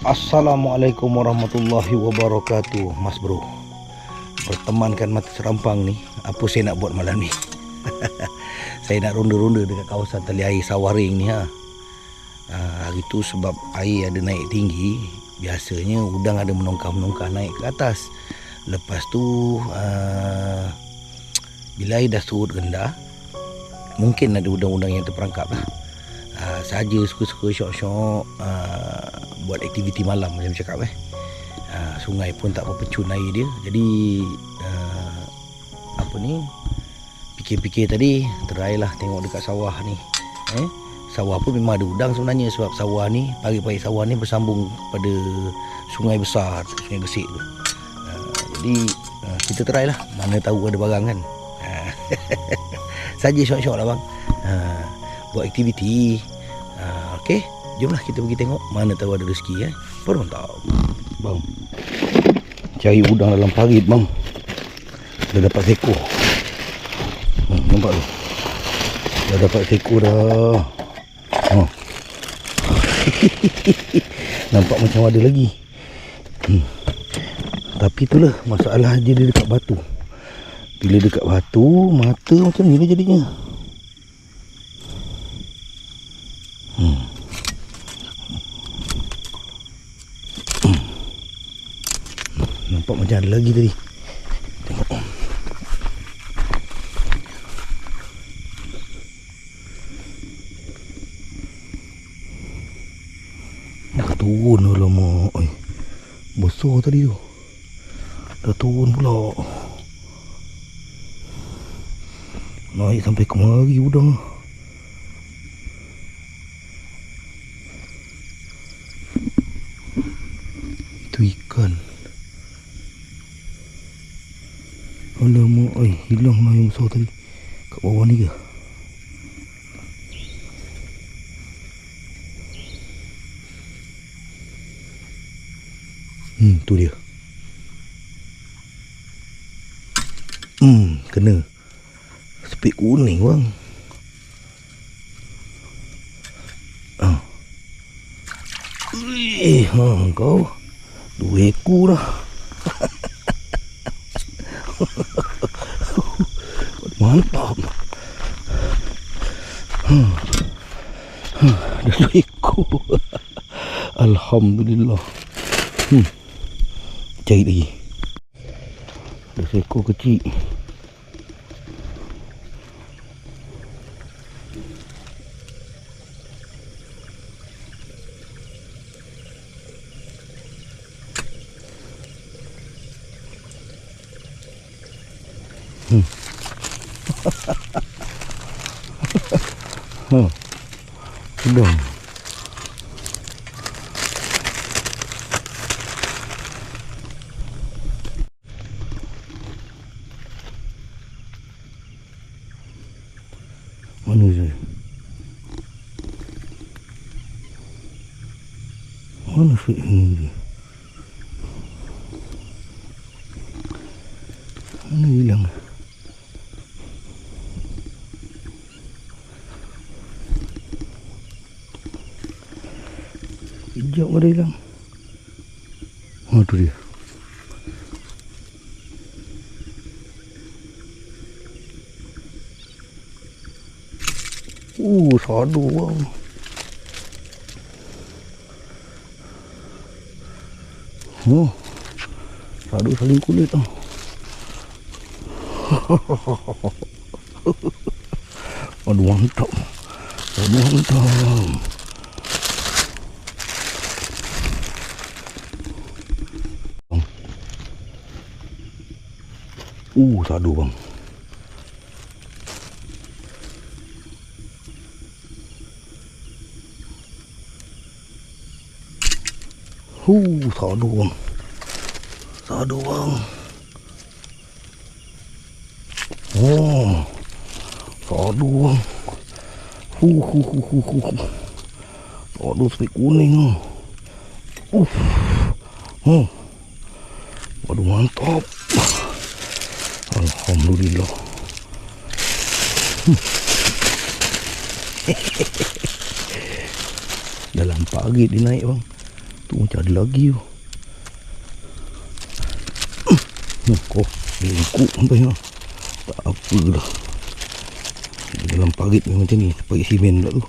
Assalamualaikum warahmatullahi wabarakatuh. Mas bro, bertemankan mata serampang ni. Apa saya nak buat malam ni? Saya nak ronda-ronda dekat kawasan tali air Sawaring ni hari tu sebab air ada naik tinggi. Biasanya udang ada menongkah-menongkah naik ke atas. Lepas tu bila air dah surut rendah, mungkin ada udang-udang yang terperangkap lah. Saja suka-suka syok-syok buat aktiviti malam macam cakap sungai pun tak apa pecun air dia. Jadi fikir-fikir tadi try lah tengok dekat sawah ni. Sawah pun memang ada udang sebenarnya, sebab sawah ni, parit-parit sawah ni bersambung pada sungai besar, sungai Gesik tu. Jadi kita try lah, mana tahu ada barang kan. Saja syok-syok lah bang, buat aktiviti. Okey, jomlah kita pergi tengok, mana tahu ada rezeki Berontau bang, cari udang dalam parit bang. Dah dapat seekor. Nampak tu, dah dapat seekor dah. Nampak macam ada lagi. Tapi itulah masalah dia dekat batu. Bila dekat batu, mata macam ni lah jadinya. Nampak macam ada lagi tadi. Tengok. Dah turun lah lama. Besar tadi tu. Dah turun pula. Naik sampai kemari udang. Itu ikan. Alamak, hilang lah yang besar tadi. Kat bawah ni ke? Tu dia. Kena. Spik kuning bang. Kau 2 ekor dah. Mantap. Dah 2 ekor. Alhamdulillah. Cari lagi. Dah 1 ekor kecil. Udang. Mana dia? Mana fit ni? Mana hilang? Hijau ada hilang. Tu dia. Sadu bang. Sadu saling kulit tau. Aduh mantap. Aduh mantap. Sadu bang. Sadu bang. Sadu bang. Sadu bang. Sadu spik kuning. Waduh mantap. Alhamdulillah. Dalam parit dia naik bang. Tu Tu macam ada lagi tu. Kau lengkuk sampai lah. Tak apa dah. Dalam parit macam ni, parit simen pula tu.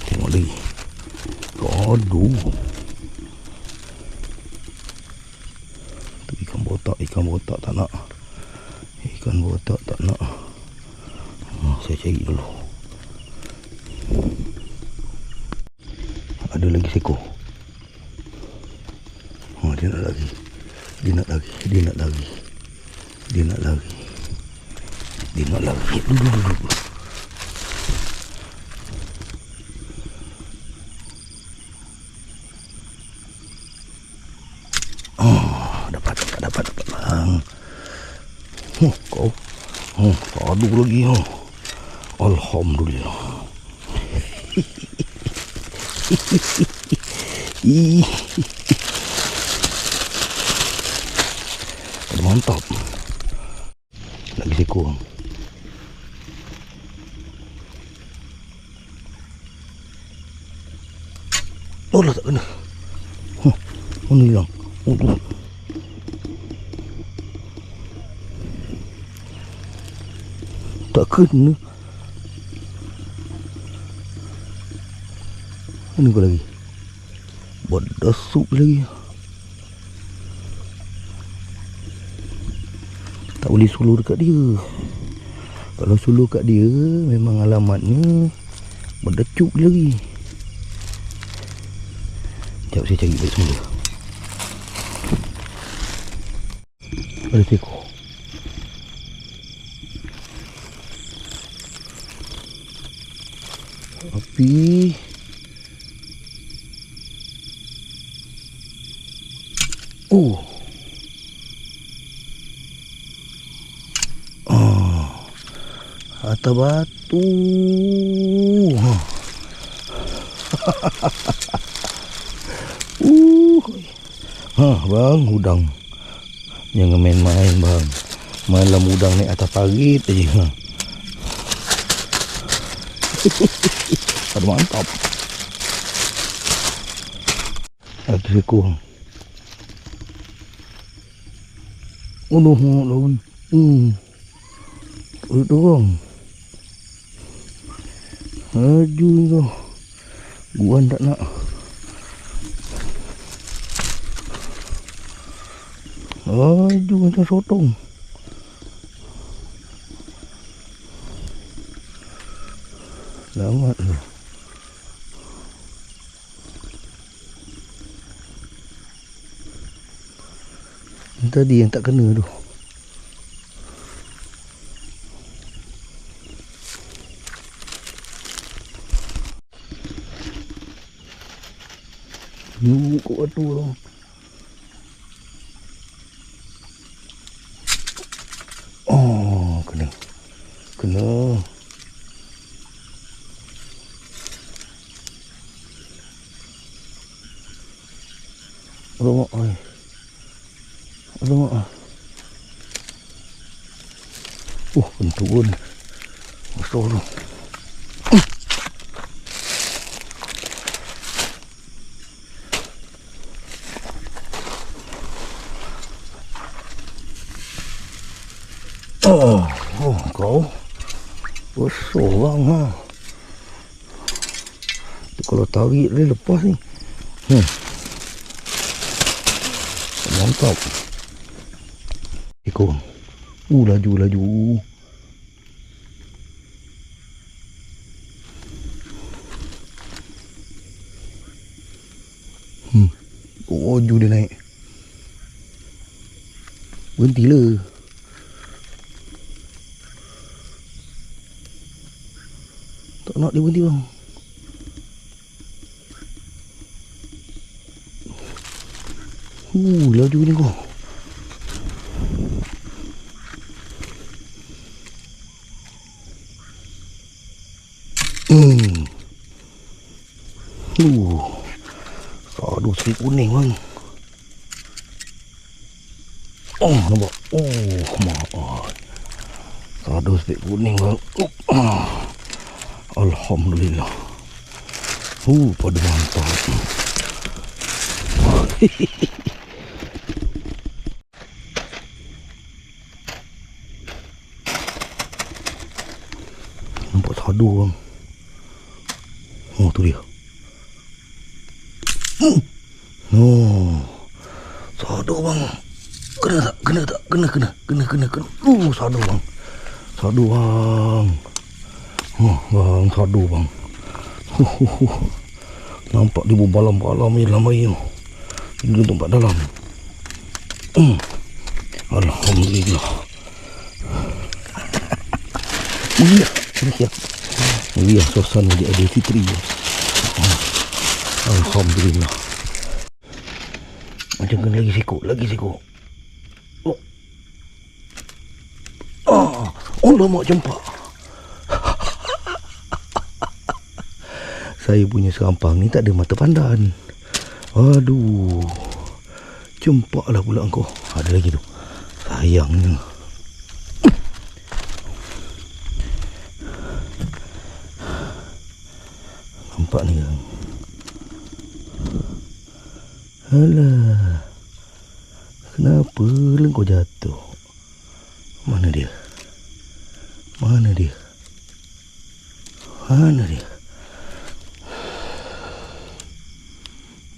Tengok lagi. Aduh. Tu ikan botak tak nak. Ikan botak tak nak. Saya cari dulu. Ada lagi seekor. Dia nak lagi. Dia nak lagi. Dulu. Dapat bang. Kau. Aduh lagi. Alhamdulillah. Ada mantap. Lagi seekor. Oh lah tak kena. Mana hilang? Oh tu. Tak kena. Mana kau lagi? Buat dasuk lagi. Tak boleh suluh dekat dia. Kalau suluh kat dia, memang alamatnya berdecup lagi. Sekejap saya cari balik semula. Ada seekor. Api. Atas batu. Bang, udang. Jangan main-main bang. Malam udang naik atas parit aja. Aduh mantap. Ada seekor. Lagi. Itu bang. Aju tu. Guan tak nak. Aju macam sotong. Selamat tu. Tadi yang tak kena tu. Kok batu tu. Oh, kena. Alamak. Bentuk pun besar tu. Kau besar bang ha. Kalau tarik dia lepas ni. Mantap. Ekor. Laju. Laju dia naik. Berhentilah. Tak nak dia berhenti bang. Laju ni kau. Aduh, seri kuning bang. Nampak. Maaf. Aduh, seri kuning bang. Alhamdulillah. Pada mantap. Nampak sadu bang. Oh tu dia. Oh, sadu bang. Kena tak? Kena tak? Kena. Sadu bang. Sadu bang. Oh bang, sadu bang. Nampak di balam-balam ni dalam air. Dia tempat dalam. Alhamdulillah. Lihat suasana di Aidil Fitri. Alhamdulillah. Macam kena lagi siko. Allah mak jempak. Saya punya serampang ni tak ada mata pandan. Aduh. Jempaklah pula engkau. Ada lagi tu. Sayangnya. Nampak ni kan. Alah. Kenapa lah kau jatuh? Mana dia?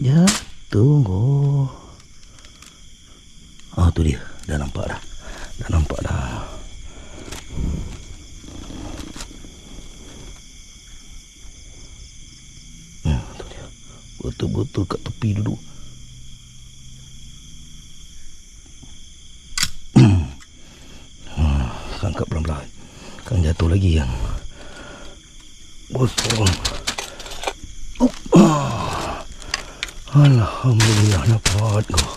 Jatuh kau. Ah tu dia. Dah nampak dah. Tu dia. Betul-betul kat tepi duduk. Angkat pelan-pelan. Kan jatuh lagi yang bosong. Alhamdulillah dapat kau.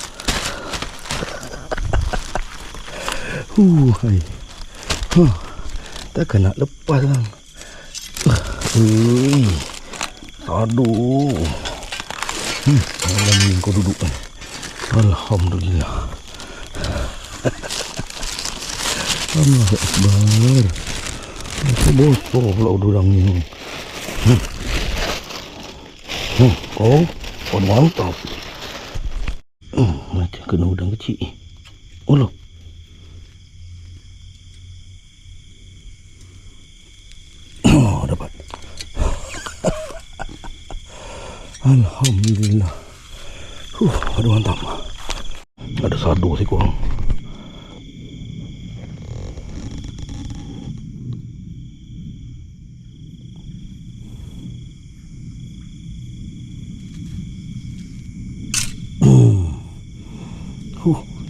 Hai. Takkan nak lepas kan. Aduh. Malam ni kau duduk kan. Alhamdulillah. Allah Akbar. Bosor pula udang ni. Kau mantap. Macam kena udang kecil. Allah. Dapat. Alhamdulillah. Aduh mantap. Ada sadu sih kurang.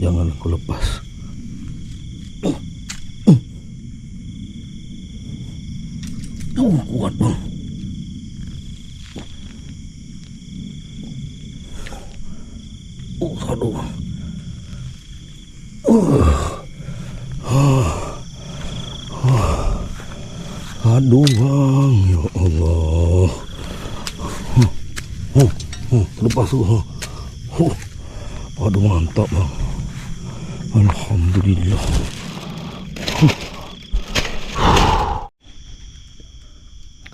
Janganlah kau lepas. Kuat bang. Sadu bang. Aduh bang, ya Allah. Lepas tu. Aduh mantap bang. Alhamdulillah.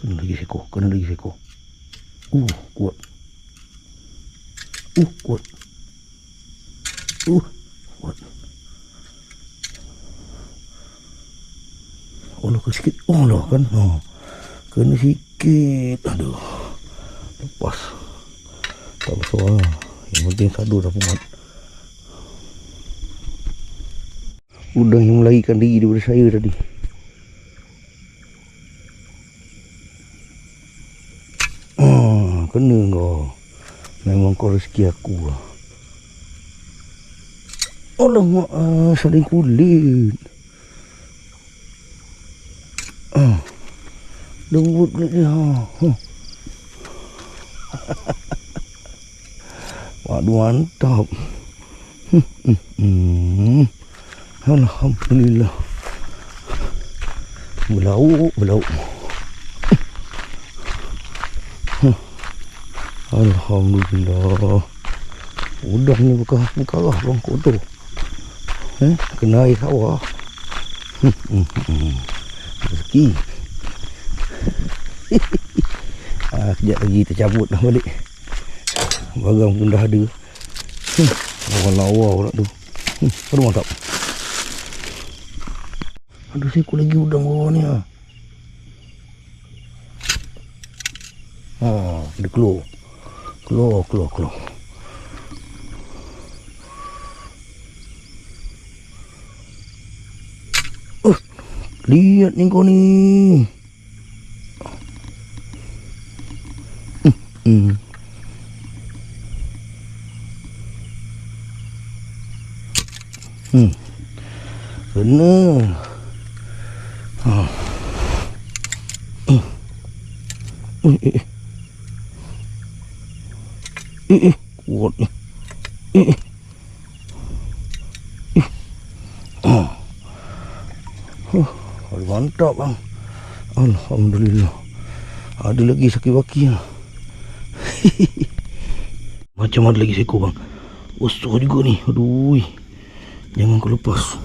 Kena lagi seko. Kuat. Kuat. Allah ke sikit. Allah kan. Kena sikit. Aduh. Lepas. Tak bersuara. Yang penting sadu dah pumat. Udang yang melarikan diri daripada saya tadi. Kena kau. Memang kau rezeki aku lah. Alamak, saling kulit. Lembut kulit dia. Waduh mantap. Alhamdulillah. Belauk. Alhamdulillah. Udang ni berkarah bang kotor. Kena air sawah. Rezeki. Sekejap lagi tercabut dah balik. Barang pun dah ada. Lawa-lawa pula tu. Aduh mantap. Ada seekor lagi udang bawah ni ha. Dia keluar. Keluar. Lihat ni kau ni. Benar. Kuat ni. Mantap bang. Alhamdulillah. Ada lagi sakit baki lah. Macam ada lagi seekor bang. Besar juga ni. Aduh. Jangan kau lepas.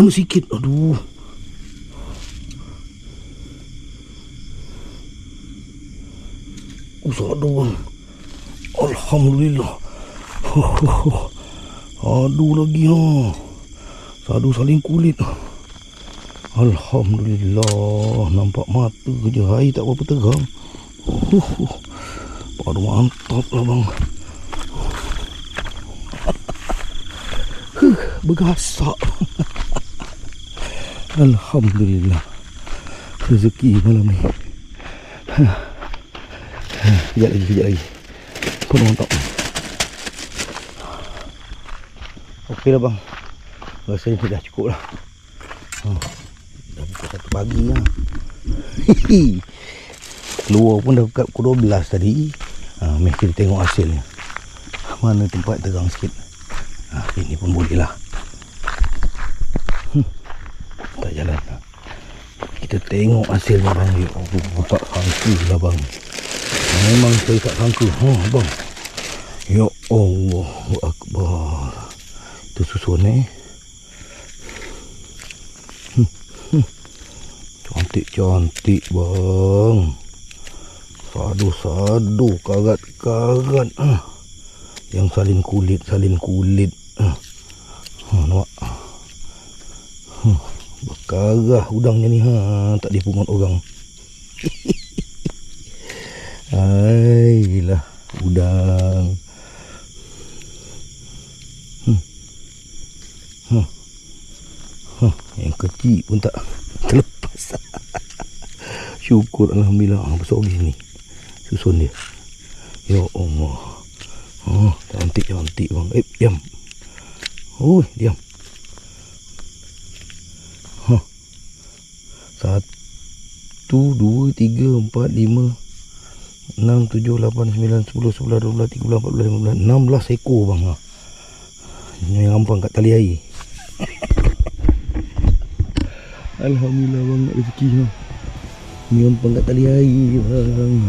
Mana sikit. Aduh. Sadu bang. Alhamdulillah. Aduh lagi ha. Sadu saling kulit. Alhamdulillah. Nampak mata je. Air tak berapa tegang. Aduh mantap lah bang. Bergasak. Alhamdulillah. Rezeki malam ni. Sekejap lagi. Pun mantap. Okey lah bang. Rasanya dah cukup lah. Dah pukul 1 pagi lah. Keluar pun dah dekat pukul 12 tadi. Mari kita tengok hasilnya. Mana tempat terang sikit. Ini pun boleh lah. Tak jalan. Kita tengok hasilnya bang. Tak sangka lah bang. Memang saya tak sangka. Bang. Ya Allah Akbar. Itu susun Cantik bang. Sadu karat. Yang salin kulit. Nampak. Berkarah udangnya ni tak dipungut orang. Ailah udang. Yang kecil pun tak terlepas. Syukur alhamdulillah. Besar lagi sini susun dia. Ya Allah. Cantik bang. Diam. Diam. 1 2 3 4 5 6 7 8 9 10 11 12 13 14 15 16 ekor bang. Ini rampang kat tali air. Alhamdulillah bang, nak rezeki ha. Ni rampang kat tali air bang.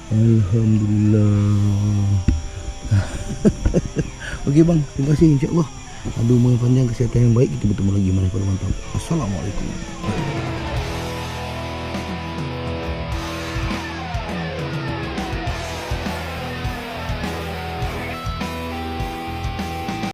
Alhamdulillah. Okey bang, terima kasih insya-Allah. Aduh, panjang kesihatan yang baik. Kita bertemu lagi mana pada mantap. Assalamualaikum.